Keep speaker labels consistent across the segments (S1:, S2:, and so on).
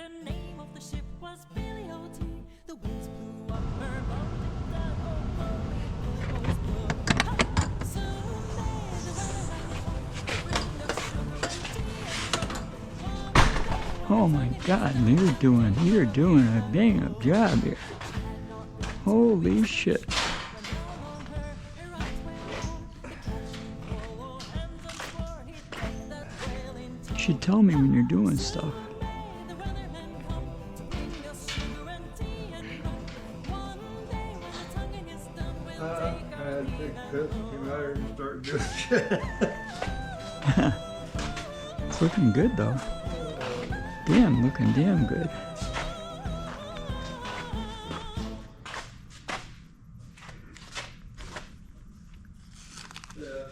S1: The name of the ship was Billy O.T. The winds blew up her boat. The boats blew up. Soon may the weather hang the bring of sugar and tea and rum.
S2: Oh my God, you're doing a dang up job here. Holy shit. You should tell me when you're doing stuff.
S3: I think Chris came out here and started doing shit.
S2: It's looking good though. Damn, looking damn good.
S3: Yeah,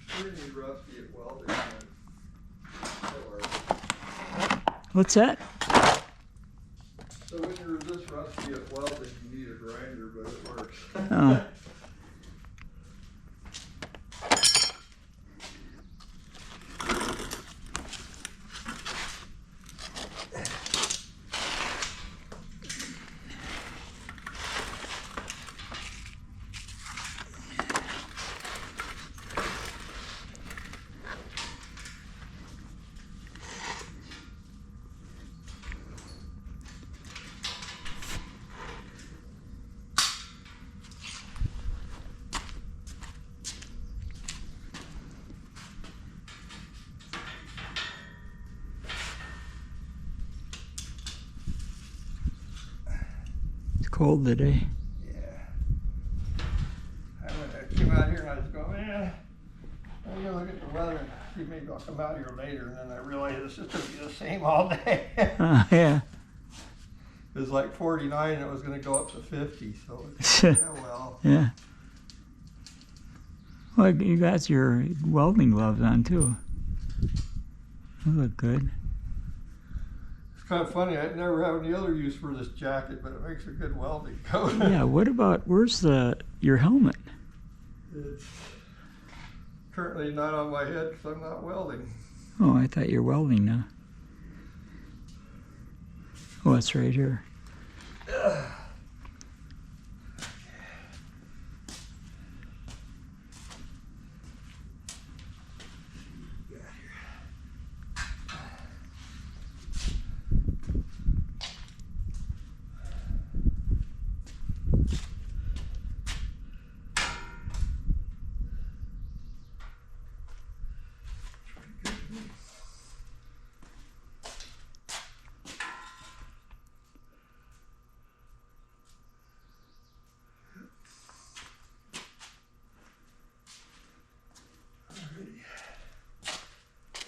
S3: pretty rusty at welding.
S2: What's that?
S3: So when you're this rusty at welding, you need a grinder, but it works.
S2: Oh. Cold today.
S3: Yeah. I came out here and I was going, I'm gonna look at the weather and see maybe I'll come out here later. And then I realized it's just gonna be the same all day.
S2: Yeah.
S3: It was like 49 and it was gonna go up to 50. So yeah, well.
S2: Yeah. Well, you got your welding gloves on too. They look good.
S3: It's kind of funny, I never have any other use for this jacket, but it makes a good welding coat.
S2: Yeah, what about, where's your helmet?
S3: It's currently not on my head because I'm not welding.
S2: Oh, I thought you were welding now. Oh, it's right here.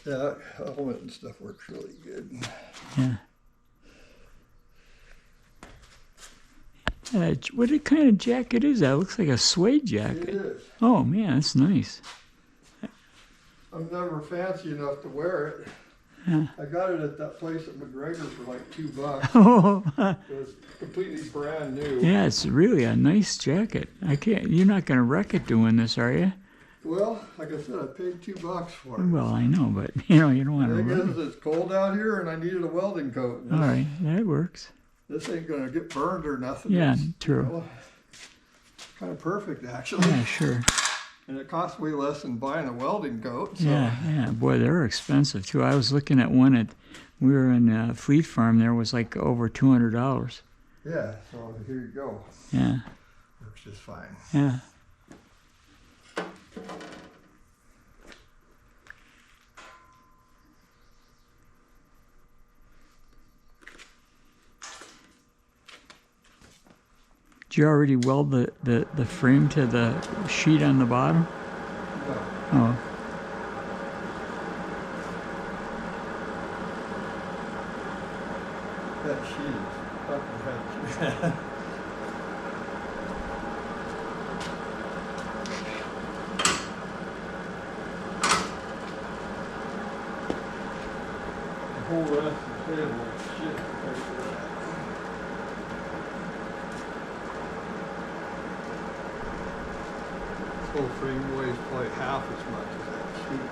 S3: Yeah, helmet and stuff works really good.
S2: Yeah. What kind of jacket is that? It looks like a suede jacket.
S3: It is.
S2: Oh man, that's nice.
S3: I'm never fancy enough to wear it.
S2: Yeah.
S3: I got it at that place at McGregor for like $2.
S2: Oh,
S3: It was completely brand new.
S2: yeah, it's really a nice jacket. You're not gonna wreck it doing this, are you?
S3: Well, like I said, I paid $2 for it.
S2: Well, I know, but you don't want to
S3: The thing
S2: wreck
S3: is,
S2: it.
S3: it's cold out here, and I needed a welding coat.
S2: All right, that works.
S3: This ain't gonna get burned or nothing.
S2: Yeah,
S3: It's,
S2: true.
S3: Kind of perfect, actually.
S2: Yeah, sure.
S3: And it costs way less than buying a welding coat. So.
S2: Yeah. Boy, they're expensive too. I was looking at one we were in Fleet Farm. There was like over $200.
S3: Yeah. So here you go.
S2: Yeah.
S3: Works just fine.
S2: Yeah. Did you already weld the frame to the sheet on the bottom?
S3: No.
S2: Oh.
S3: That sheet is fucking heavy. The whole rest of the table is shit compared to that. This whole frame weighs probably half as much as that sheet.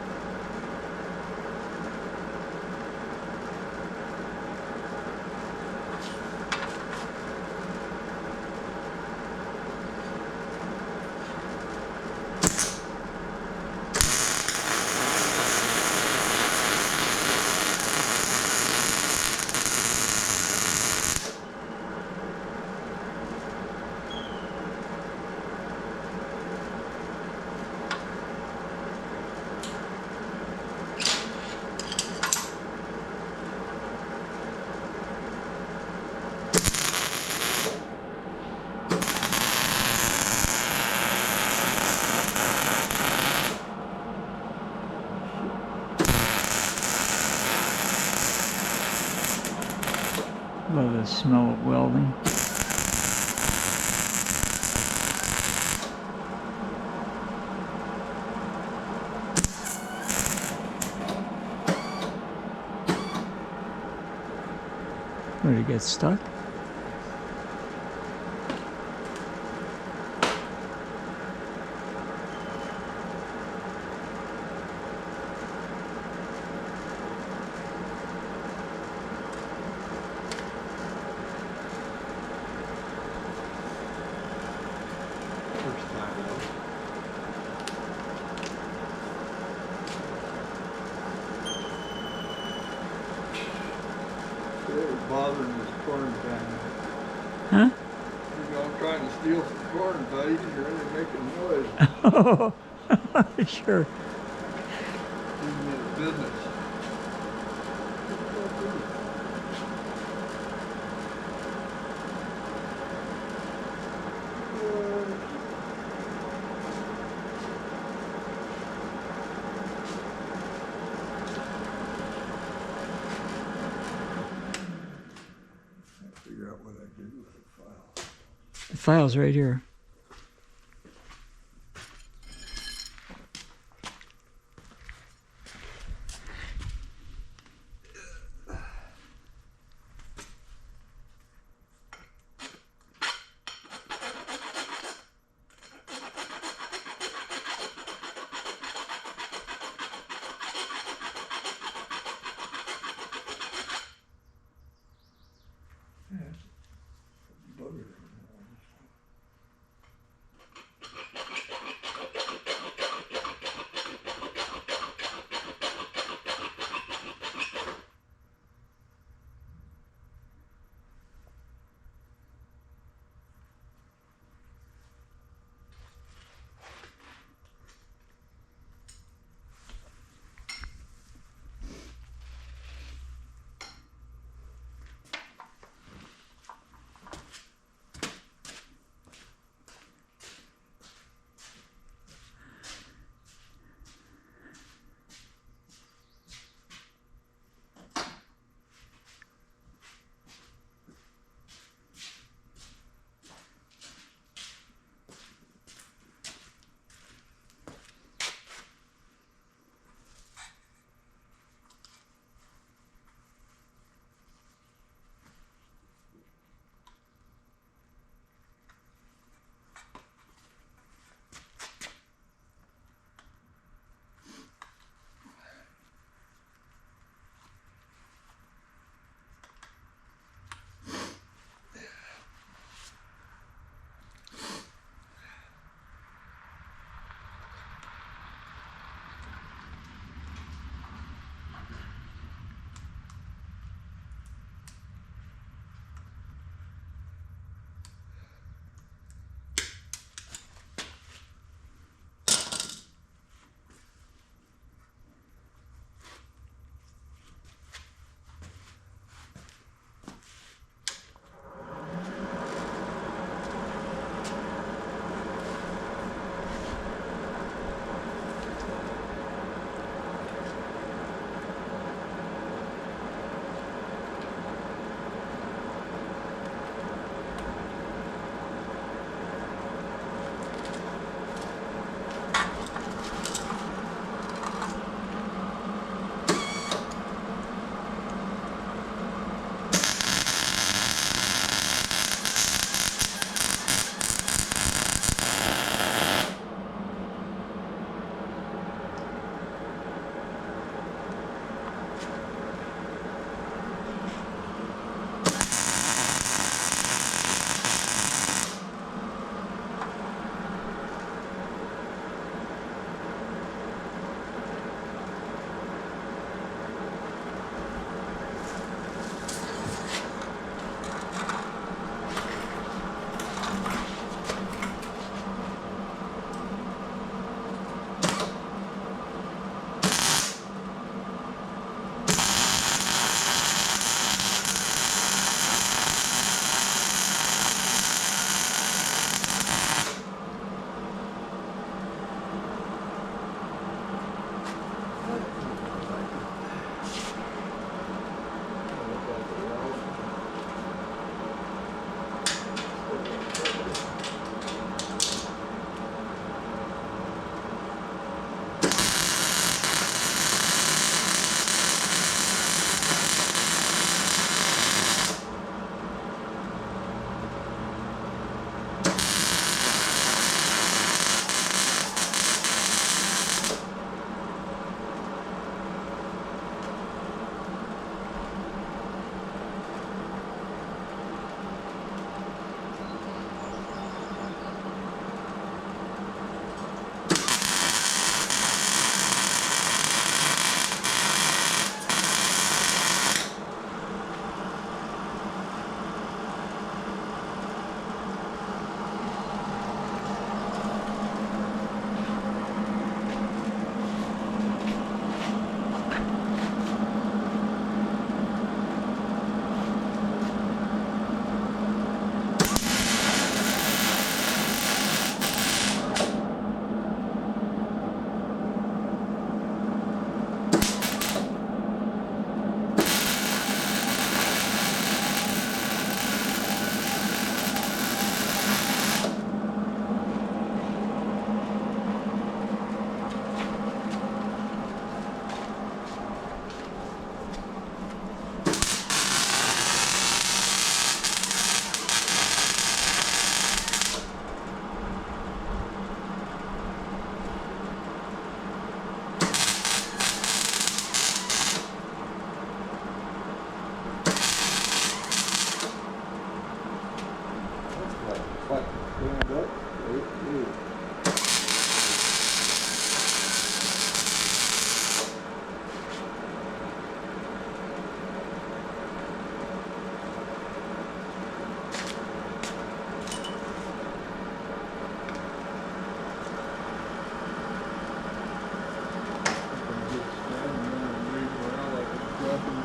S2: Love the smell of welding. Where did it get stuck?
S3: First time though. It was bothering this corn family.
S2: Huh?
S3: You know, I'm trying to steal some corn, buddy, and you're really making noise.
S2: Oh, sure.
S3: Giving me the business. Figure out what I can do with the file.
S2: The file's right here.
S3: Yeah, bugger.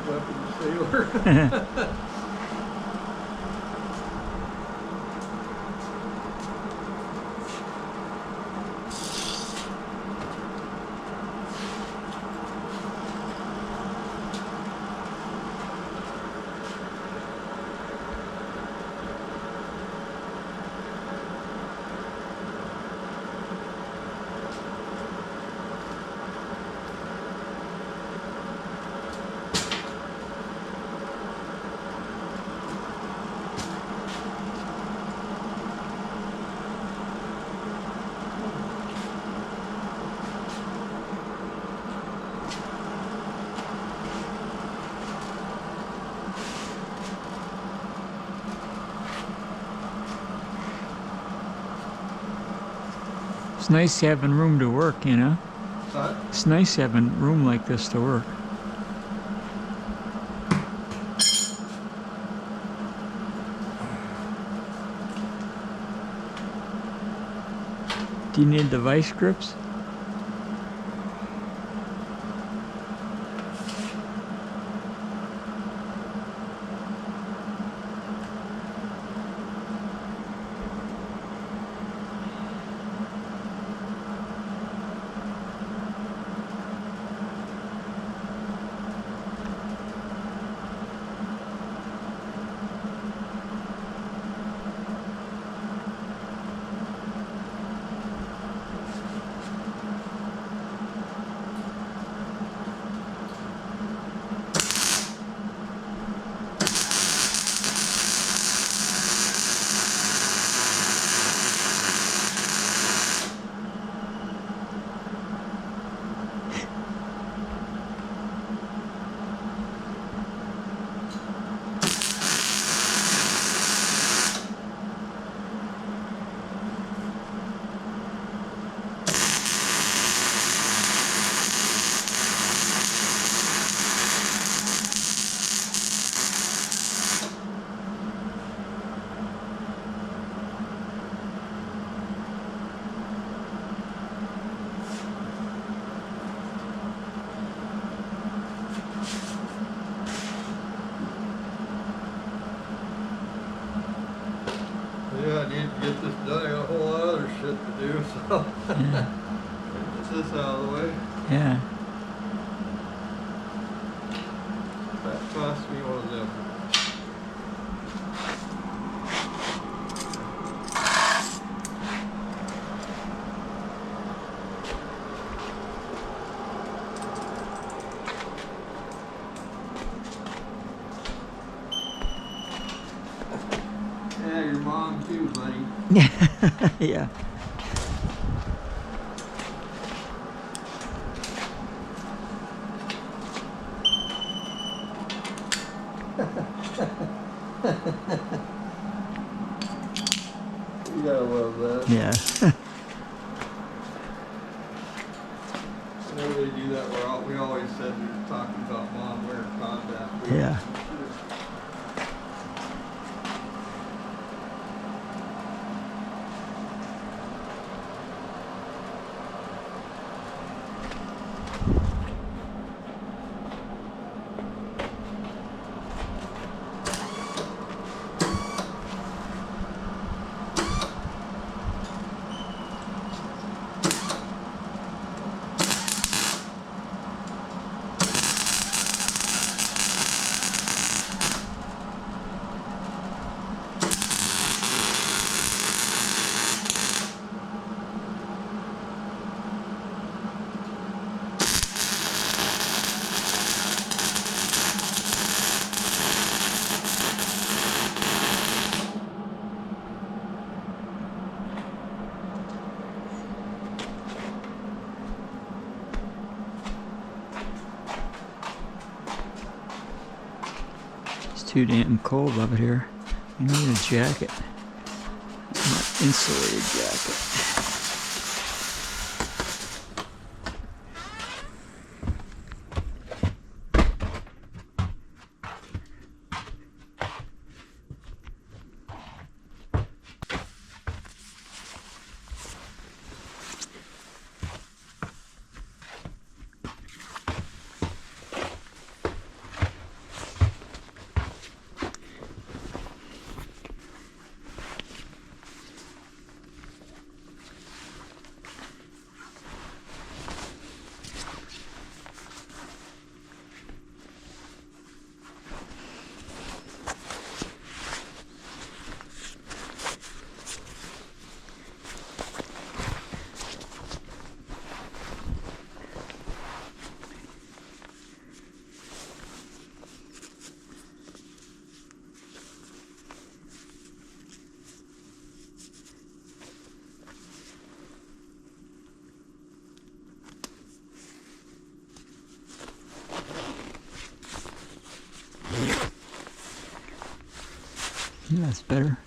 S3: weapons sailor.
S2: It's nice having room to work, you know?
S3: Huh?
S2: It's nice having room like this to work. Do you need the vice grips?
S3: Yeah, I need to get this done. I got a whole lot of other shit to do, so
S2: Yeah.
S3: get this out of the way.
S2: Yeah.
S3: That cost me one of them. Yeah, your mom too, buddy.
S2: Yeah.
S3: You gotta love that.
S2: Yeah.
S3: Whenever they do that, we always said we were talking about mom wearing contact boots.
S2: Yeah. It's too damn cold up here. I need a jacket. An insulated jacket. Yeah, that's better.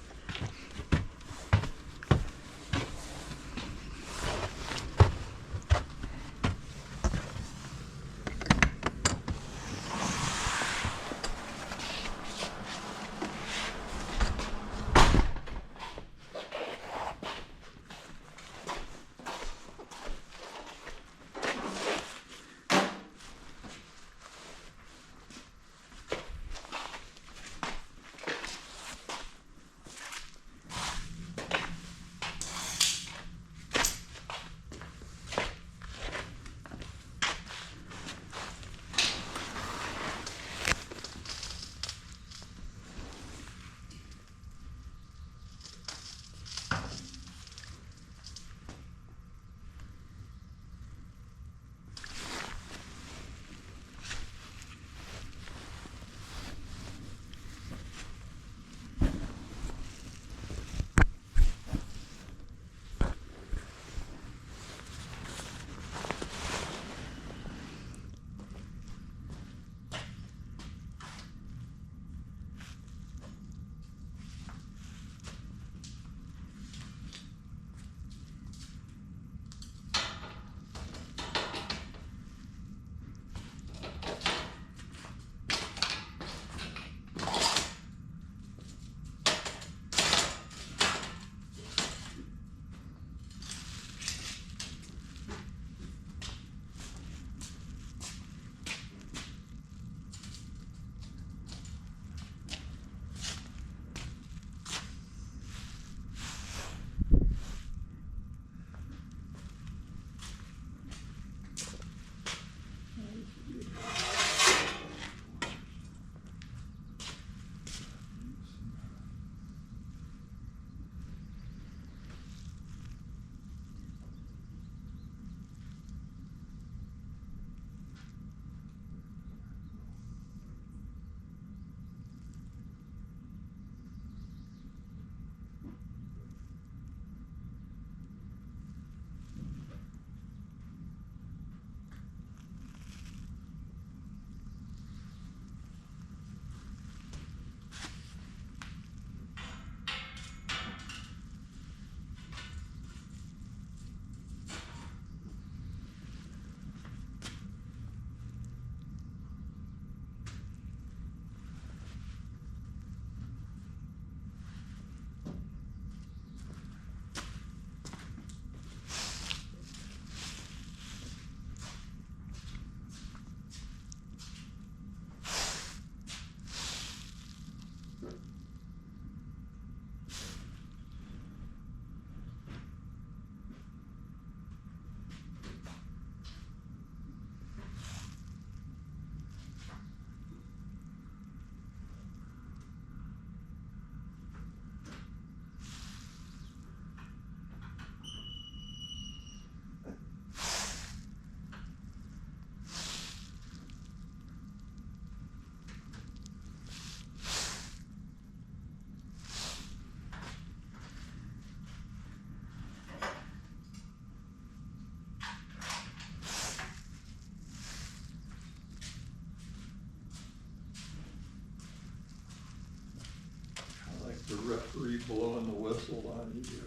S3: The referee blowing the whistle on you.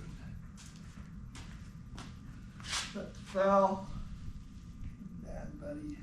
S3: Foul. Bad, buddy.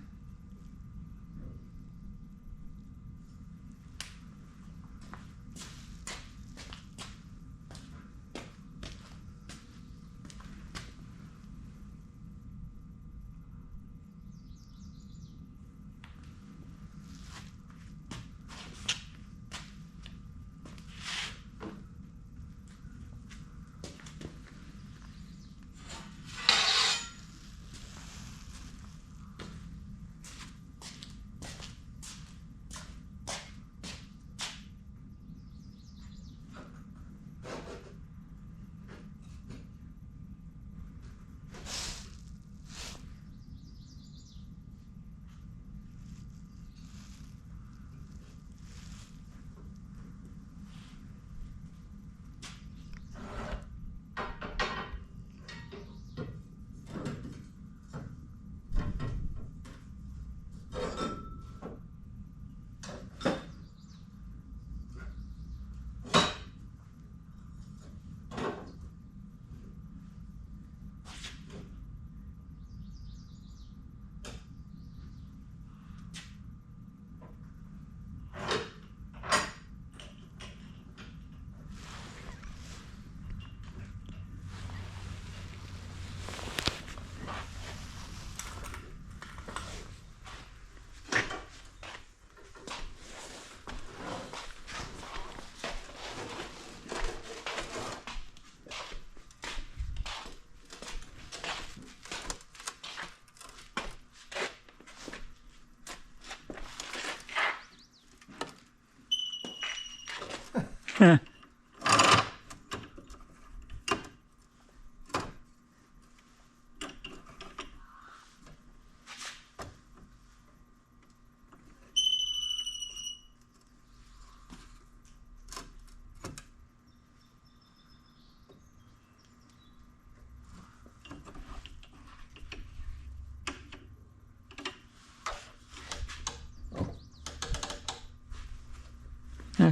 S2: Not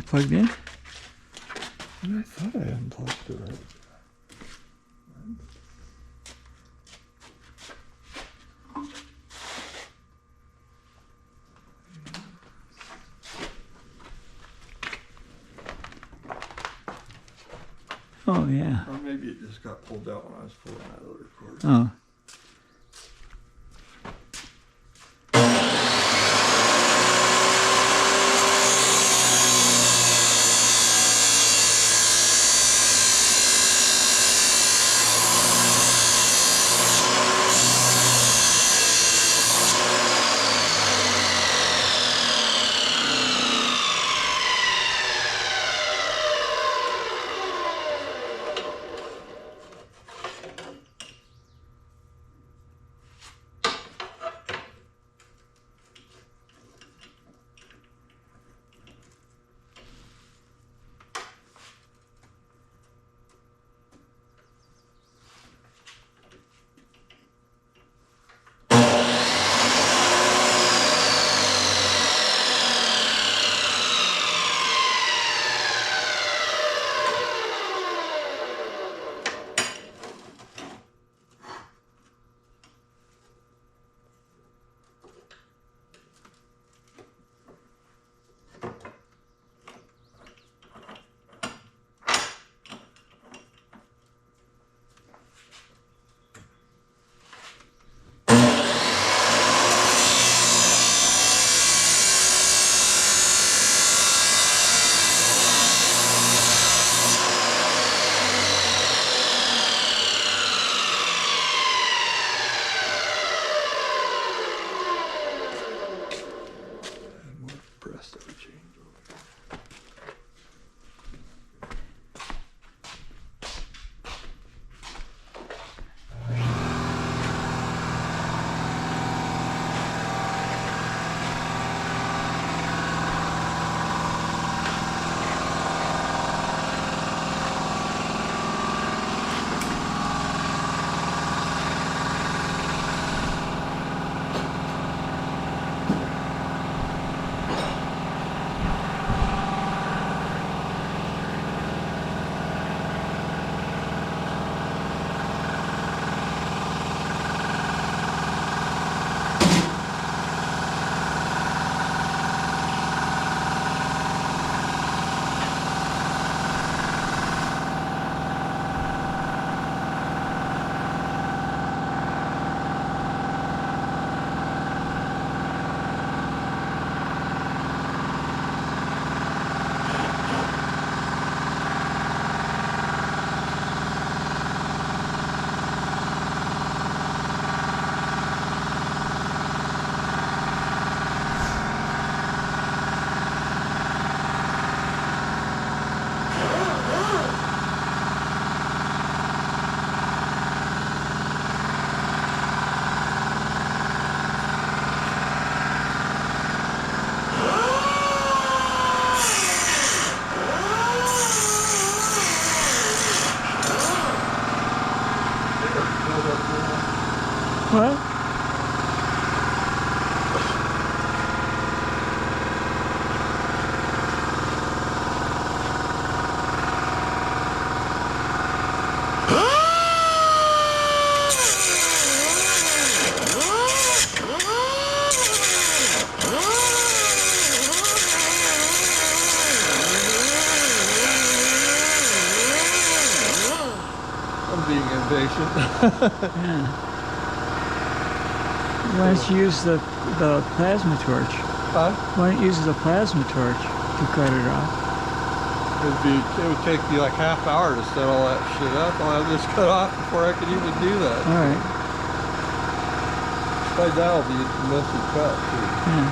S2: plugged in?
S3: I thought I unplugged it right.
S2: Oh, yeah.
S3: Or maybe it just got pulled out when I was pulling out of the recorder.
S2: Oh. What?
S3: I'm being impatient.
S2: Yeah. Why don't you use the plasma torch?
S3: Huh?
S2: Why don't you use the plasma torch to cut it off?
S3: It would take me like half hour to set all that shit up. I'll have this cut off before I could even do that.
S2: All right.
S3: By that'll be mostly cut too.
S2: Yeah.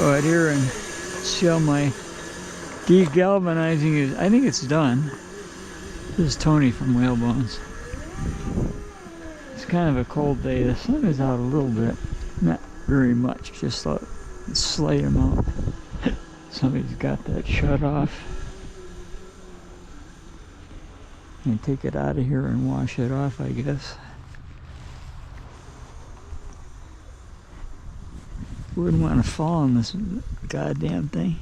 S2: go out here and show my degalvanizing. I think it's done. This is Tony from Whalebones. It's kind of a cold day. The sun is out a little bit, not very much, just a slight amount. Somebody's got that shut off. And take it out of here and wash it off, I guess. Wouldn't want to fall on this goddamn thing.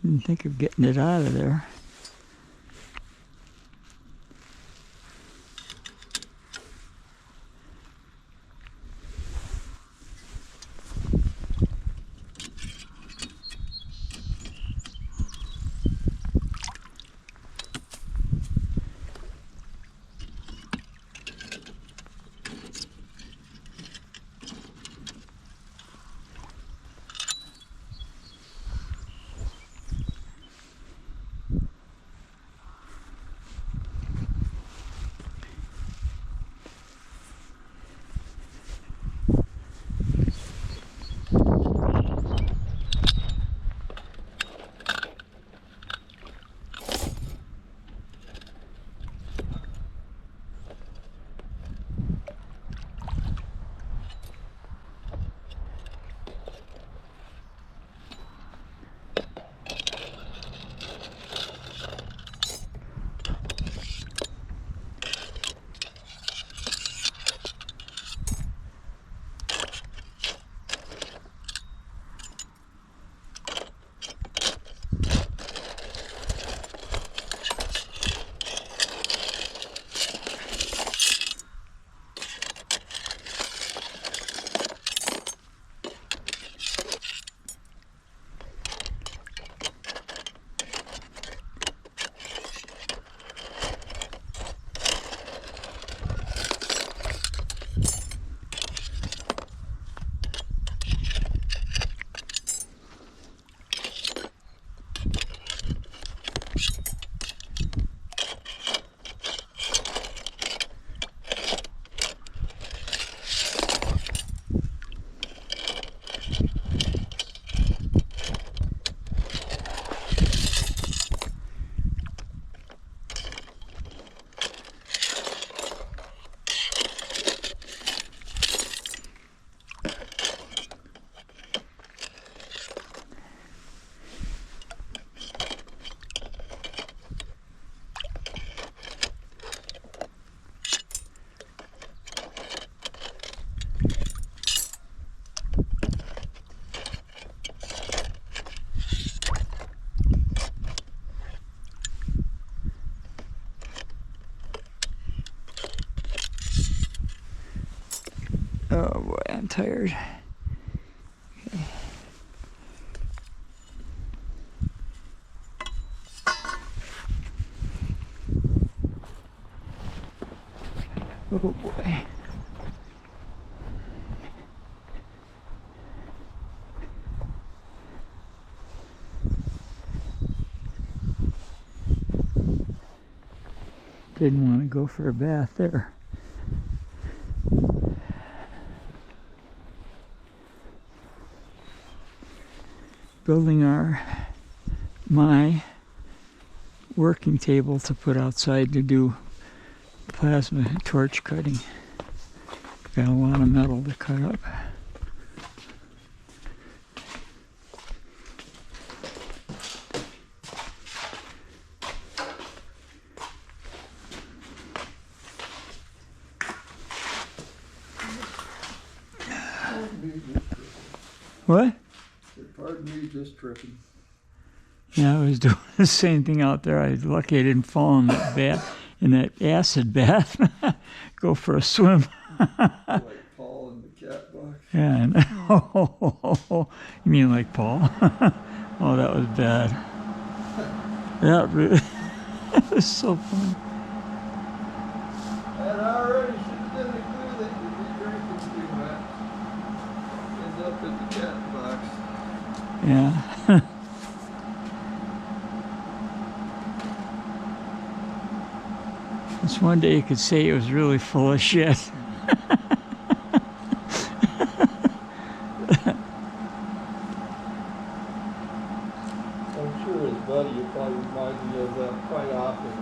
S2: Didn't think of getting it out of there. Oh boy, I'm tired. Okay. Oh boy. Didn't want to go for a bath there. Building my working table to put outside to do plasma torch cutting. Got a lot of metal to cut up. What?
S3: Pardon me, just tripping.
S2: Yeah, I was doing the same thing out there. I was lucky I didn't fall in that bath, in that acid bath. Go for a swim.
S3: Like Paul in the cat box.
S2: Yeah, and you mean like Paul? Oh, that was bad. That really that was so funny.
S3: And I already should have been the clue that you'd be drinking too much. End up in the cat box.
S2: Yeah. This one day you could say it was really full of shit.
S3: I'm sure his buddy will probably remind me of that quite often.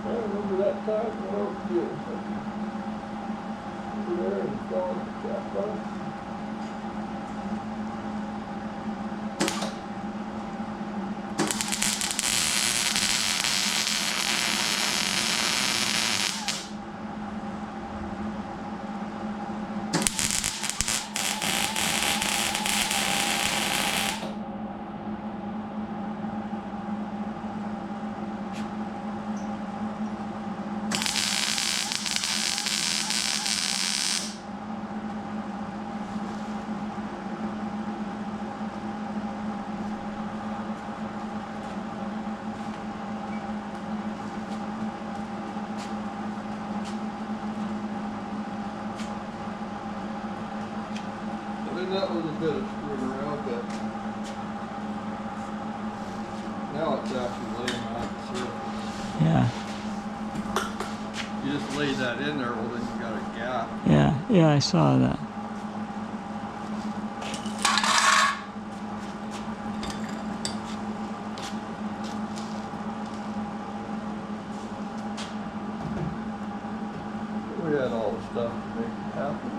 S3: I remember that time when I was getting over there and fell in the cat box. That was a bit of screwing around, but now it's actually laying on the surface.
S2: Yeah,
S3: You just lay that in there, well then you got a gap.
S2: yeah, I saw that.
S3: We had all the stuff to make it happen.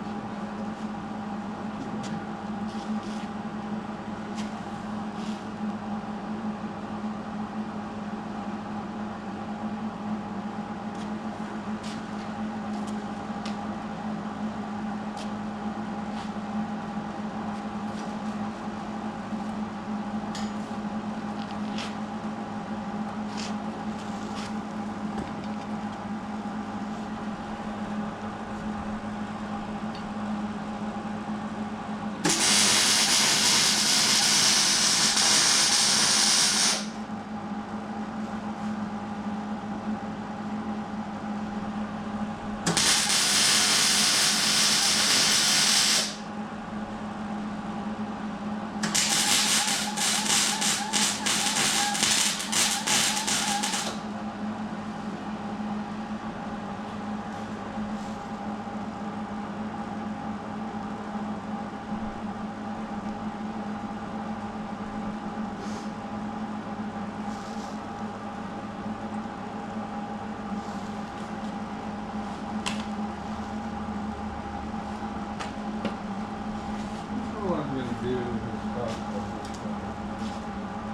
S3: What I'm going to do is talk about this one.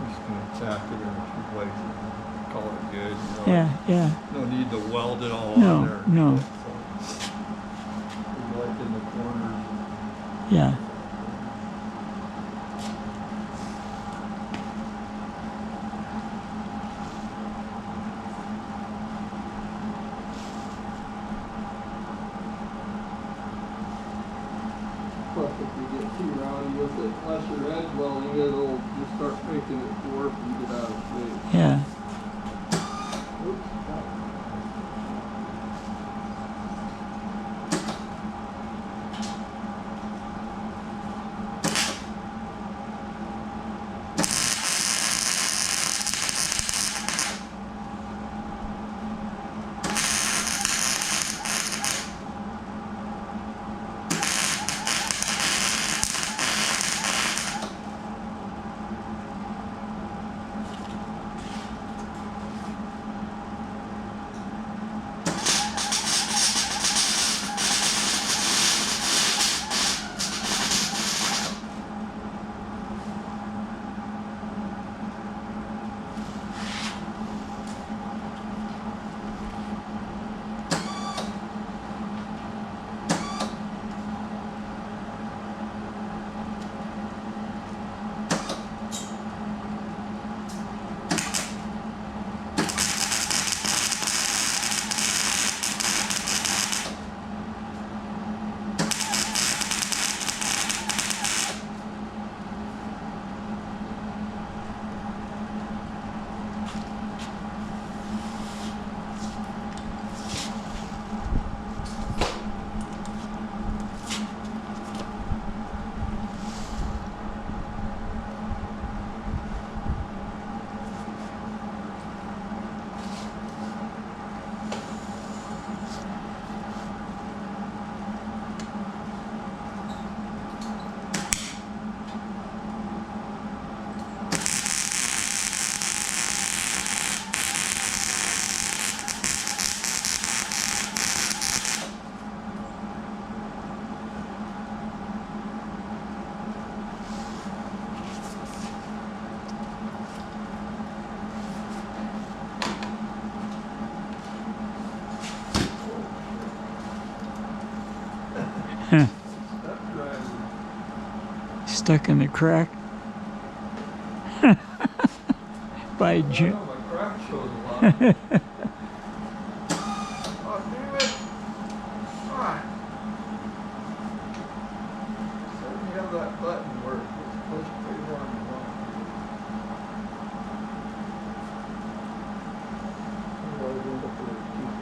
S3: Just going to tack it in a few places and call it good. You know?
S2: Yeah.
S3: No need to weld it all
S2: No,
S3: on there.
S2: no.
S3: So, like in the corners.
S2: Yeah.
S3: Plus, if you get too rowdy with it, unless you're edge welding, it'll just start making it dwarf and get out of shape.
S2: Yeah.
S3: Oops.
S2: stuck in the crack. By
S3: I
S2: June.
S3: know my crack shows a lot. Oh, damn it. Ah. So you have that button where it's pushed pretty hard and long. Otherwise, end up with a teeth.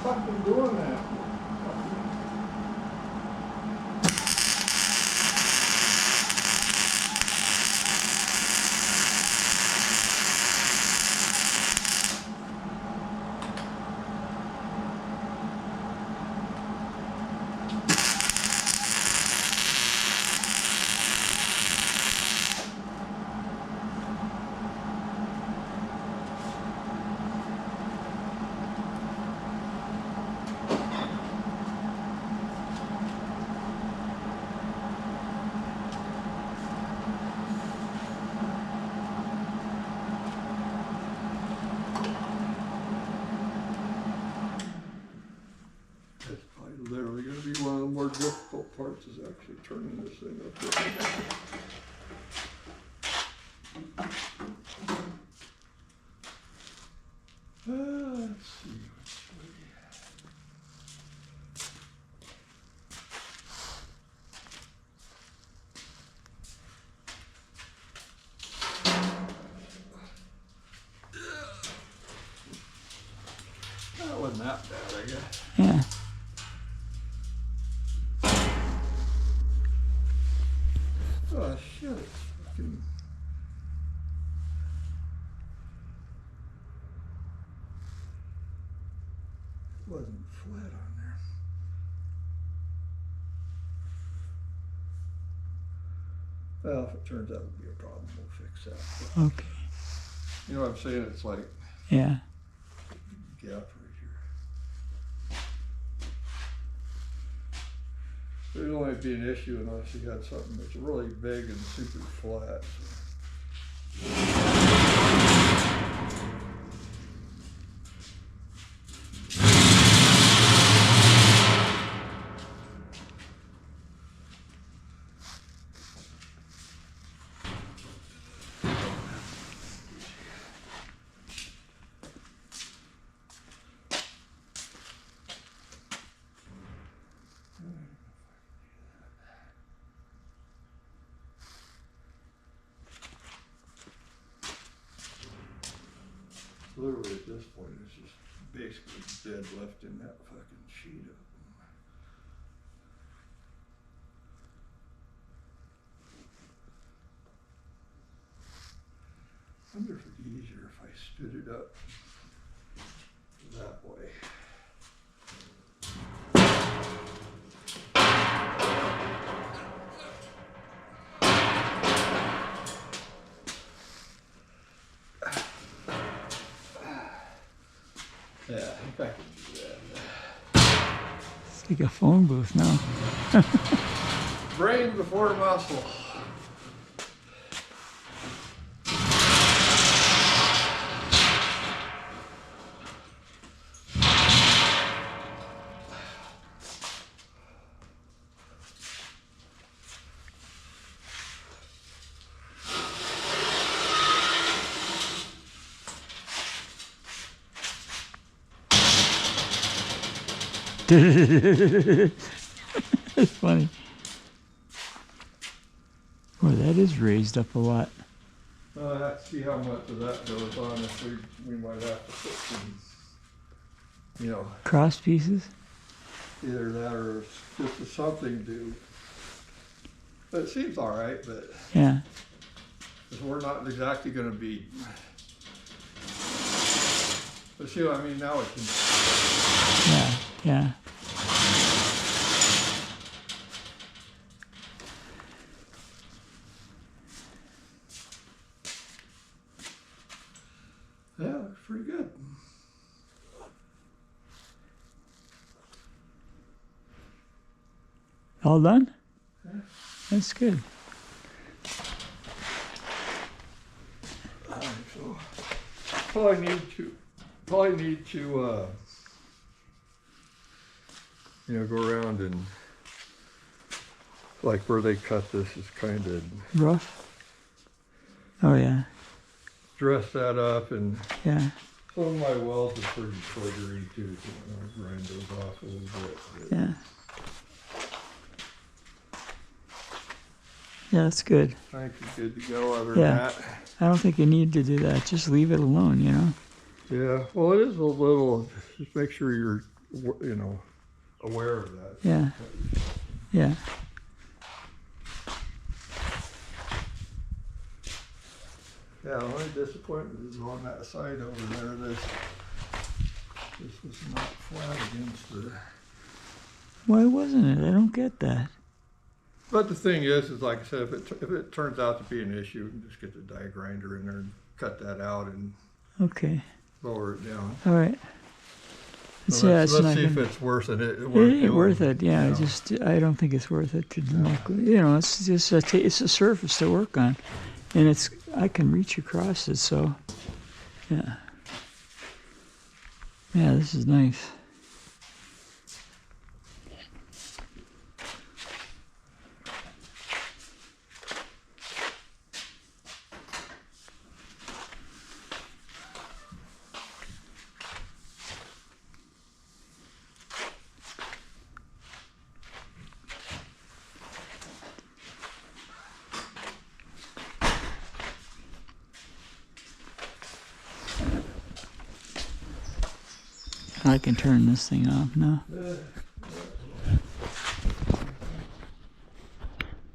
S3: Fucking doing that. It's probably literally going to be one of the more difficult parts is actually turning this thing up. Let's see which way. That wasn't that bad, I guess.
S2: Yeah.
S3: Oh shit, it's fucking... It wasn't flat on there. Well, if it turns out to be a problem, we'll fix that. But,
S2: Okay.
S3: you know what I'm saying? It's like
S2: Yeah.
S3: gap right here. There'd only be an issue unless you got something that's really big and super flat. Literally at this point, it's just basically dead left in that fucking sheet up. I wonder if it'd be easier if I stood it up that way. Yeah, I think I can do that.
S2: It's like a phone booth now.
S3: Brain before muscle.
S2: It's funny. Well, that is raised up a lot.
S3: Let's see how much of that goes on. If we might have to put some, you know,
S2: Cross pieces?
S3: Either that or it's just a something due. But it seems all right, but
S2: Yeah.
S3: 'cause we're not exactly gonna be. But see what I mean, now it can,
S2: Yeah. Yeah.
S3: yeah, it looks pretty good.
S2: All done?
S3: Yeah.
S2: That's good.
S3: I think so. Probably need to, go around and, like where they cut this is kind of
S2: Rough? Oh, yeah.
S3: dress that up, and
S2: Yeah.
S3: some of my welds are pretty slithery too, so I'll grind those off a little bit. But
S2: Yeah. Yeah, that's good.
S3: I think you're good to go other than
S2: Yeah.
S3: that.
S2: I don't think you need to do that. Just leave it alone, you know?
S3: Yeah, well, it is a little, just make sure you're, aware of that.
S2: Yeah. Yeah.
S3: Yeah, the only disappointment is on that side over there, this was not flat against the,
S2: Why wasn't it? I don't get that.
S3: but the thing is like I said, if it turns out to be an issue, you can just get the die grinder in there and cut that out and
S2: Okay.
S3: lower it down.
S2: All right.
S3: So
S2: Yeah, it's
S3: let's
S2: not
S3: see if
S2: gonna-
S3: it's worth it.
S2: It ain't
S3: doing.
S2: worth it. Yeah,
S3: Yeah.
S2: I don't think it's worth it to it's just it's a surface to work on, and I can reach across it. So, yeah, yeah, this is nice. I can turn this thing off now.